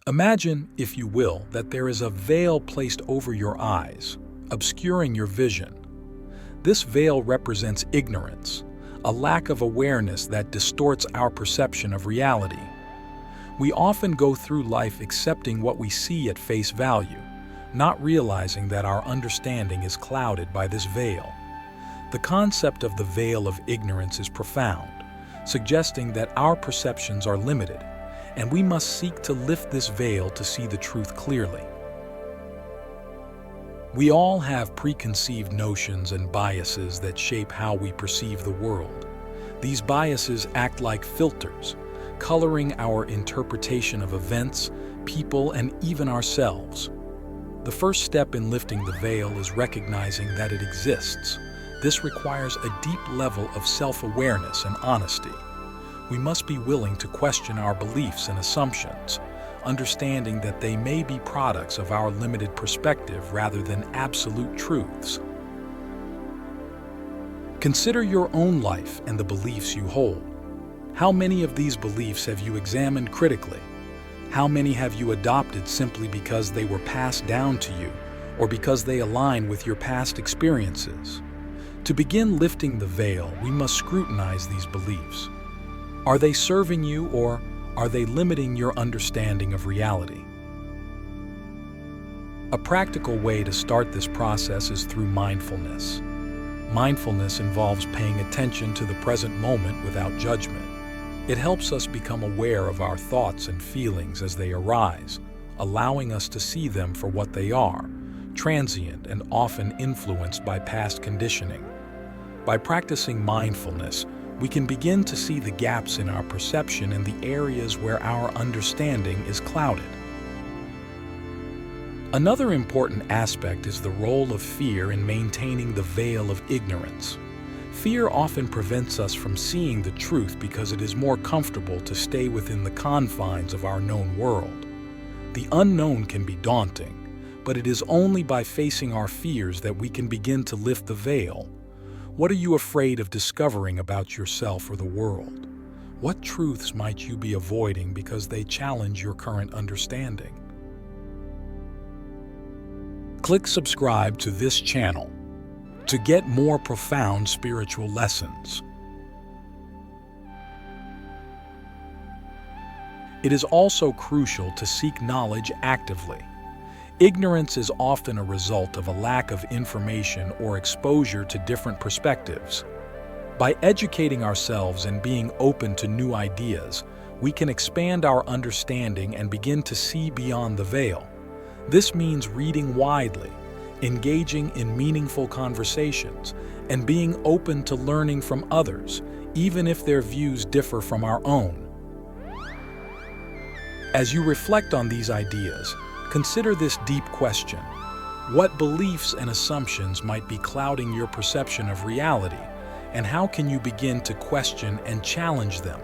Imagine, if you will, that there is a veil placed over your eyes, obscuring your vision. This veil represents ignorance, a lack of awareness that distorts our perception of reality. We often go through life accepting what we see at face value, not realizing that our understanding is clouded by this veil. The concept of the veil of ignorance is profound, suggesting that our perceptions are limited, and we must seek to lift this veil to see the truth clearly. We all have preconceived notions and biases that shape how we perceive the world. These biases act like filters, coloring our interpretation of events, people, and even ourselves. The first step in lifting the veil is recognizing that it exists. This requires a deep level of self-awareness and honesty. We must be willing to question our beliefs and assumptions, understanding that they may be products of our limited perspective rather than absolute truths. Consider your own life and the beliefs you hold. How many of these beliefs have you examined critically? How many have you adopted simply because they were passed down to you or because they align with your past experiences? To begin lifting the veil, we must scrutinize these beliefs. Are they serving you, or are they limiting your understanding of reality? A practical way to start this process is through mindfulness. Mindfulness involves paying attention to the present moment without judgment. It helps us become aware of our thoughts and feelings as they arise, allowing us to see them for what they are, transient and often influenced by past conditioning. By practicing mindfulness, we can begin to see the gaps in our perception and the areas where our understanding is clouded. Another important aspect is the role of fear in maintaining the veil of ignorance. Fear often prevents us from seeing the truth because it is more comfortable to stay within the confines of our known world. The unknown can be daunting, but it is only by facing our fears that we can begin to lift the veil. What are you afraid of discovering about yourself or the world? What truths might you be avoiding because they challenge your current understanding? Click subscribe to this channel to get more profound spiritual lessons. It is also crucial to seek knowledge actively. Ignorance is often a result of a lack of information or exposure to different perspectives. By educating ourselves and being open to new ideas, we can expand our understanding and begin to see beyond the veil. This means reading widely, engaging in meaningful conversations, and being open to learning from others, even if their views differ from our own. As you reflect on these ideas, consider this deep question. What beliefs and assumptions might be clouding your perception of reality, and how can you begin to question and challenge them?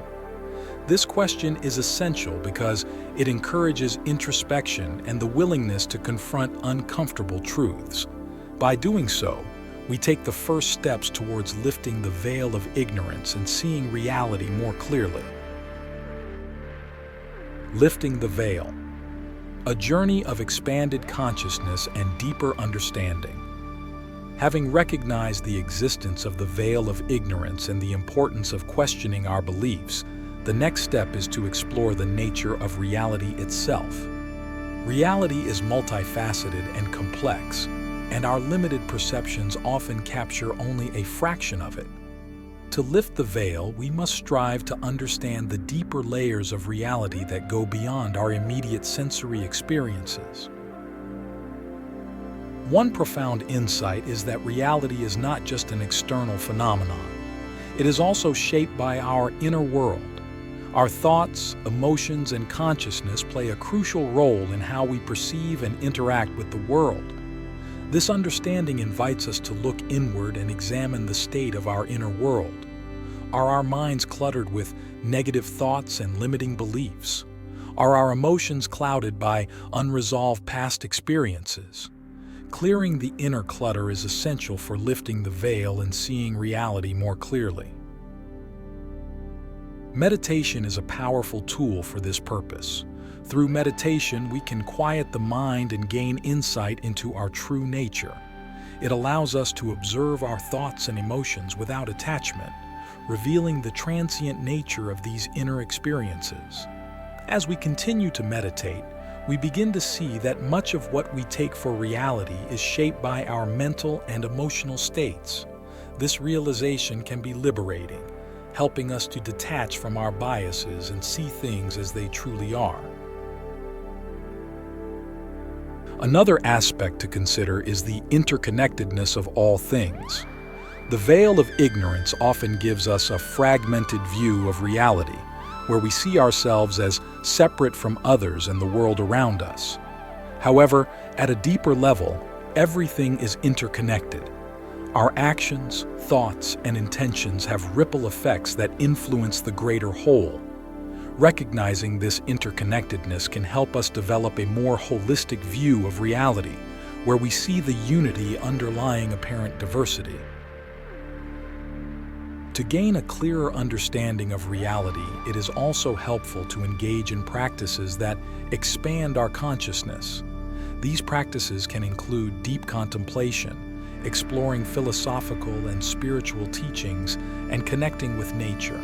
This question is essential because it encourages introspection and the willingness to confront uncomfortable truths. By doing so, we take the first steps towards lifting the veil of ignorance and seeing reality more clearly. Lifting the veil. A journey of expanded consciousness and deeper understanding. Having recognized the existence of the veil of ignorance and the importance of questioning our beliefs, the next step is to explore the nature of reality itself. Reality is multifaceted and complex, and our limited perceptions often capture only a fraction of it. To lift the veil, we must strive to understand the deeper layers of reality that go beyond our immediate sensory experiences. One profound insight is that reality is not just an external phenomenon. It is also shaped by our inner world. Our thoughts, emotions, and consciousness play a crucial role in how we perceive and interact with the world. This understanding invites us to look inward and examine the state of our inner world. Are our minds cluttered with negative thoughts and limiting beliefs? Are our emotions clouded by unresolved past experiences? Clearing the inner clutter is essential for lifting the veil and seeing reality more clearly. Meditation is a powerful tool for this purpose. Through meditation, we can quiet the mind and gain insight into our true nature. It allows us to observe our thoughts and emotions without attachment, revealing the transient nature of these inner experiences. As we continue to meditate, we begin to see that much of what we take for reality is shaped by our mental and emotional states. This realization can be liberating, helping us to detach from our biases and see things as they truly are. Another aspect to consider is the interconnectedness of all things. The veil of ignorance often gives us a fragmented view of reality, where we see ourselves as separate from others and the world around us. However, at a deeper level, everything is interconnected. Our actions, thoughts, and intentions have ripple effects that influence the greater whole. Recognizing this interconnectedness can help us develop a more holistic view of reality, where we see the unity underlying apparent diversity. To gain a clearer understanding of reality, it is also helpful to engage in practices that expand our consciousness. These practices can include deep contemplation, exploring philosophical and spiritual teachings, and connecting with nature.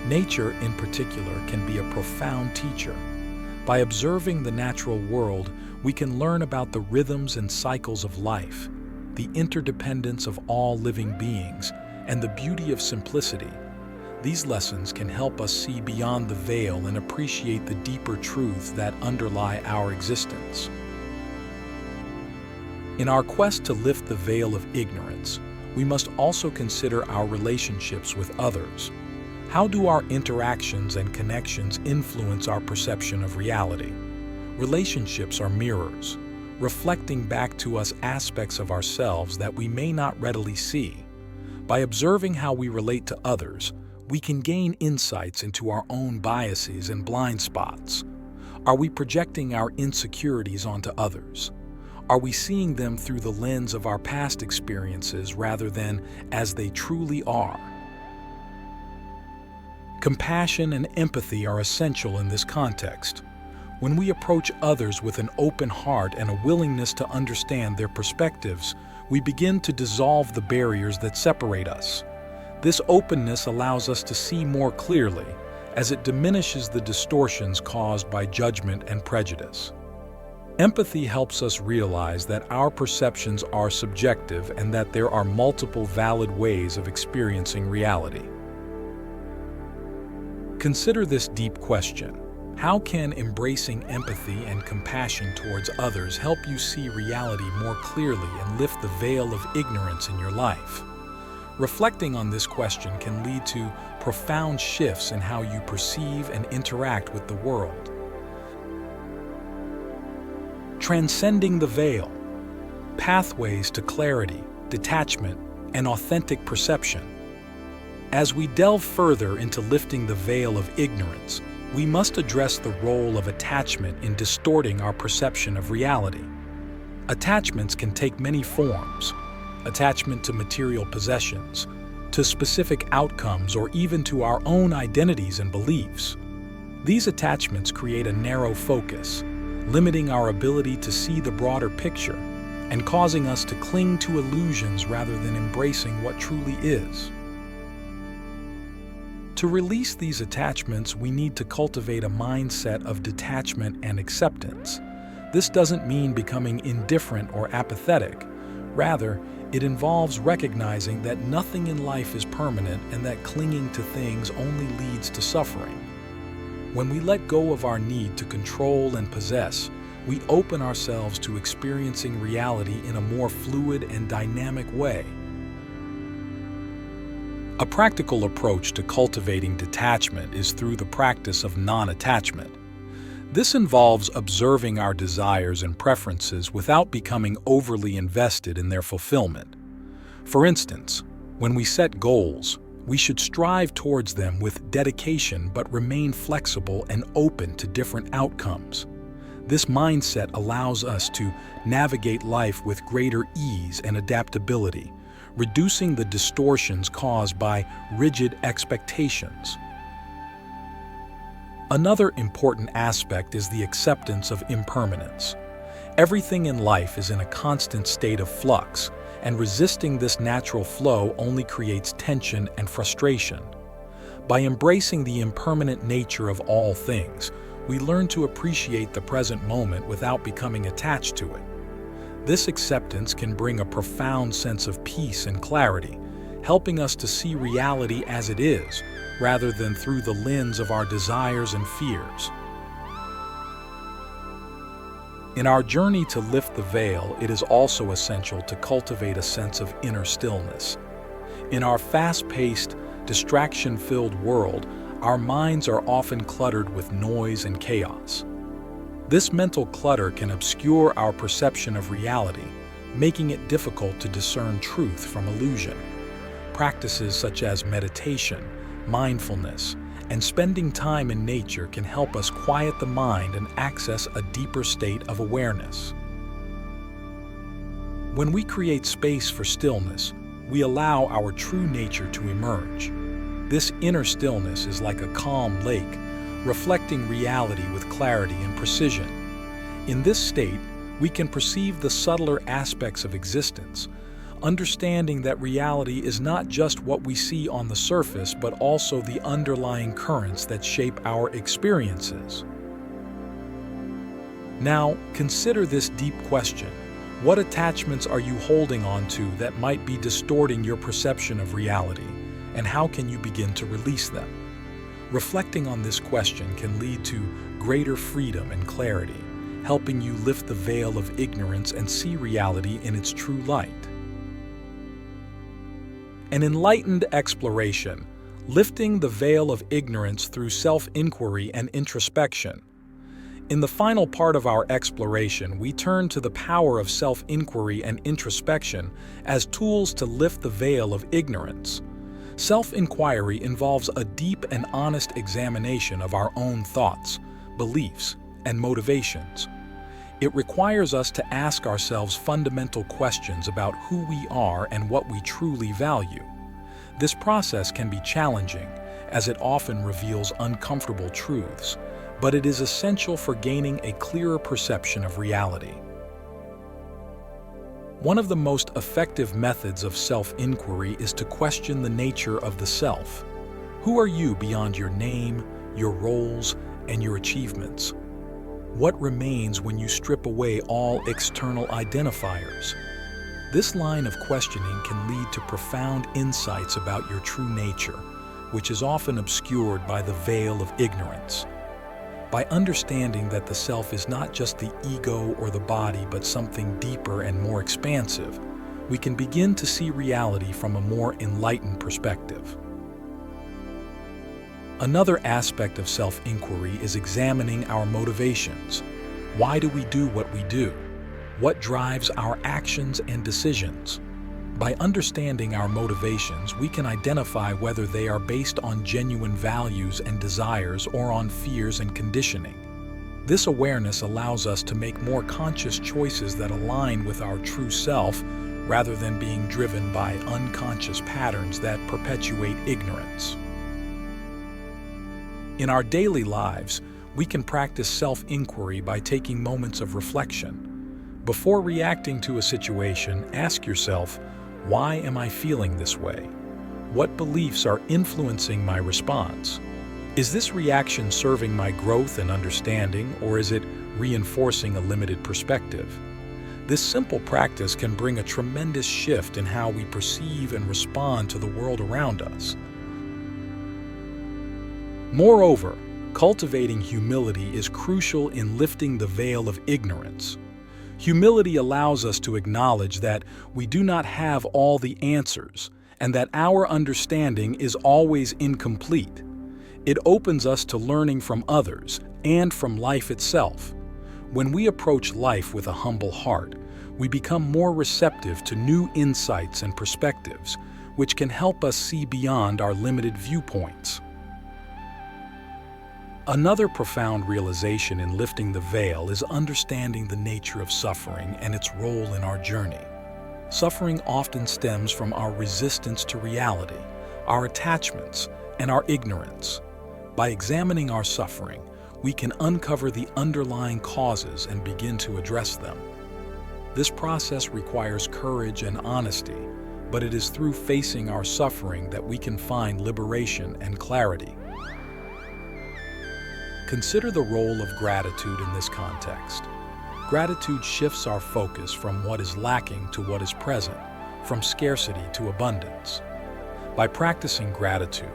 Nature, in particular, can be a profound teacher. By observing the natural world, we can learn about the rhythms and cycles of life, the interdependence of all living beings, and the beauty of simplicity. These lessons can help us see beyond the veil and appreciate the deeper truths that underlie our existence. In our quest to lift the veil of ignorance, we must also consider our relationships with others. How do our interactions and connections influence our perception of reality? Relationships are mirrors, reflecting back to us aspects of ourselves that we may not readily see. By observing how we relate to others, we can gain insights into our own biases and blind spots. Are we projecting our insecurities onto others? Are we seeing them through the lens of our past experiences rather than as they truly are? Compassion and empathy are essential in this context. When we approach others with an open heart and a willingness to understand their perspectives, we begin to dissolve the barriers that separate us. This openness allows us to see more clearly, as it diminishes the distortions caused by judgment and prejudice. Empathy helps us realize that our perceptions are subjective and that there are multiple valid ways of experiencing reality. Consider this deep question. How can embracing empathy and compassion towards others help you see reality more clearly and lift the veil of ignorance in your life? Reflecting on this question can lead to profound shifts in how you perceive and interact with the world. Transcending the veil. Pathways to clarity, detachment, and authentic perception. As we delve further into lifting the veil of ignorance, we must address the role of attachment in distorting our perception of reality. Attachments can take many forms: attachment to material possessions, to specific outcomes, or even to our own identities and beliefs. These attachments create a narrow focus, limiting our ability to see the broader picture and causing us to cling to illusions rather than embracing what truly is. To release these attachments, we need to cultivate a mindset of detachment and acceptance. This doesn't mean becoming indifferent or apathetic. Rather, it involves recognizing that nothing in life is permanent and that clinging to things only leads to suffering. When we let go of our need to control and possess, we open ourselves to experiencing reality in a more fluid and dynamic way. A practical approach to cultivating detachment is through the practice of non-attachment. This involves observing our desires and preferences without becoming overly invested in their fulfillment. For instance, when we set goals, we should strive towards them with dedication but remain flexible and open to different outcomes. This mindset allows us to navigate life with greater ease and adaptability, reducing the distortions caused by rigid expectations. Another important aspect is the acceptance of impermanence. Everything in life is in a constant state of flux, and resisting this natural flow only creates tension and frustration. By embracing the impermanent nature of all things, we learn to appreciate the present moment without becoming attached to it. This acceptance can bring a profound sense of peace and clarity, helping us to see reality as it is, rather than through the lens of our desires and fears. In our journey to lift the veil, it is also essential to cultivate a sense of inner stillness. In our fast-paced, distraction-filled world, our minds are often cluttered with noise and chaos. This mental clutter can obscure our perception of reality, making it difficult to discern truth from illusion. Practices such as meditation, mindfulness, and spending time in nature can help us quiet the mind and access a deeper state of awareness. When we create space for stillness, we allow our true nature to emerge. This inner stillness is like a calm lake, reflecting reality with clarity and precision. In this state, we can perceive the subtler aspects of existence, understanding that reality is not just what we see on the surface, but also the underlying currents that shape our experiences. Now, consider this deep question. What attachments are you holding on to that might be distorting your perception of reality, and how can you begin to release them? Reflecting on this question can lead to greater freedom and clarity, helping you lift the veil of ignorance and see reality in its true light. An enlightened exploration, lifting the veil of ignorance through self-inquiry and introspection. In the final part of our exploration, we turn to the power of self-inquiry and introspection as tools to lift the veil of ignorance. Self-inquiry involves a deep and honest examination of our own thoughts, beliefs, and motivations. It requires us to ask ourselves fundamental questions about who we are and what we truly value. This process can be challenging, as it often reveals uncomfortable truths, but it is essential for gaining a clearer perception of reality. One of the most effective methods of self-inquiry is to question the nature of the self. Who are you beyond your name, your roles, and your achievements? What remains when you strip away all external identifiers? This line of questioning can lead to profound insights about your true nature, which is often obscured by the veil of ignorance. By understanding that the self is not just the ego or the body, but something deeper and more expansive, we can begin to see reality from a more enlightened perspective. Another aspect of self-inquiry is examining our motivations. Why do we do what we do? What drives our actions and decisions? By understanding our motivations, we can identify whether they are based on genuine values and desires or on fears and conditioning. This awareness allows us to make more conscious choices that align with our true self, rather than being driven by unconscious patterns that perpetuate ignorance. In our daily lives, we can practice self-inquiry by taking moments of reflection. Before reacting to a situation, ask yourself, why am I feeling this way? What beliefs are influencing my response? Is this reaction serving my growth and understanding, or is it reinforcing a limited perspective? This simple practice can bring a tremendous shift in how we perceive and respond to the world around us. Moreover, cultivating humility is crucial in lifting the veil of ignorance. Humility allows us to acknowledge that we do not have all the answers and that our understanding is always incomplete. It opens us to learning from others and from life itself. When we approach life with a humble heart, we become more receptive to new insights and perspectives, which can help us see beyond our limited viewpoints. Another profound realization in lifting the veil is understanding the nature of suffering and its role in our journey. Suffering often stems from our resistance to reality, our attachments, and our ignorance. By examining our suffering, we can uncover the underlying causes and begin to address them. This process requires courage and honesty, but it is through facing our suffering that we can find liberation and clarity. Consider the role of gratitude in this context. Gratitude shifts our focus from what is lacking to what is present, from scarcity to abundance. By practicing gratitude,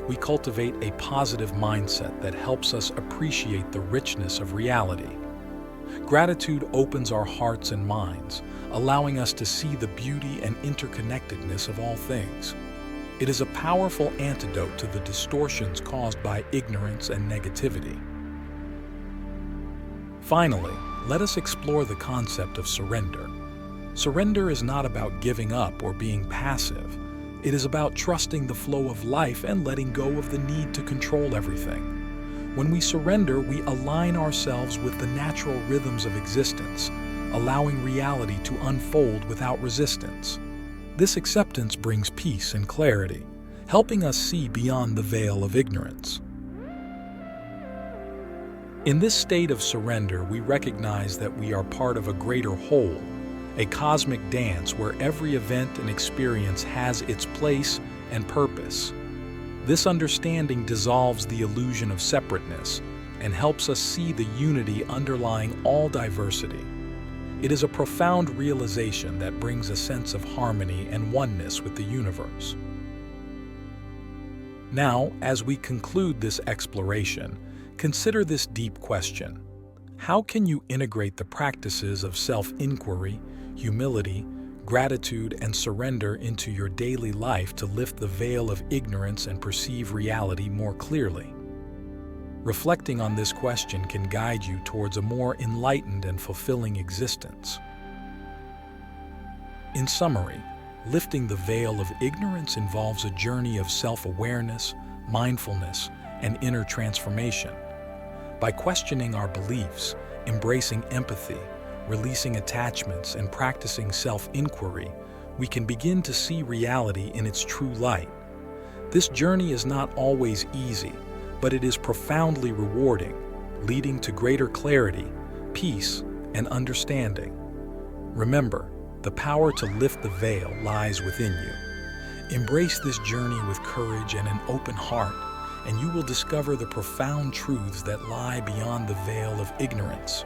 we cultivate a positive mindset that helps us appreciate the richness of reality. Gratitude opens our hearts and minds, allowing us to see the beauty and interconnectedness of all things. It is a powerful antidote to the distortions caused by ignorance and negativity. Finally, let us explore the concept of surrender. Surrender is not about giving up or being passive. It is about trusting the flow of life and letting go of the need to control everything. When we surrender, we align ourselves with the natural rhythms of existence, allowing reality to unfold without resistance. This acceptance brings peace and clarity, helping us see beyond the veil of ignorance. In this state of surrender, we recognize that we are part of a greater whole, a cosmic dance where every event and experience has its place and purpose. This understanding dissolves the illusion of separateness and helps us see the unity underlying all diversity. It is a profound realization that brings a sense of harmony and oneness with the universe. Now, as we conclude this exploration, consider this deep question. How can you integrate the practices of self-inquiry, humility, gratitude, and surrender into your daily life to lift the veil of ignorance and perceive reality more clearly? Reflecting on this question can guide you towards a more enlightened and fulfilling existence. In summary, lifting the veil of ignorance involves a journey of self-awareness, mindfulness, and inner transformation. By questioning our beliefs, embracing empathy, releasing attachments, and practicing self-inquiry, we can begin to see reality in its true light. This journey is not always easy, but it is profoundly rewarding, leading to greater clarity, peace, and understanding. Remember, the power to lift the veil lies within you. Embrace this journey with courage and an open heart, and you will discover the profound truths that lie beyond the veil of ignorance.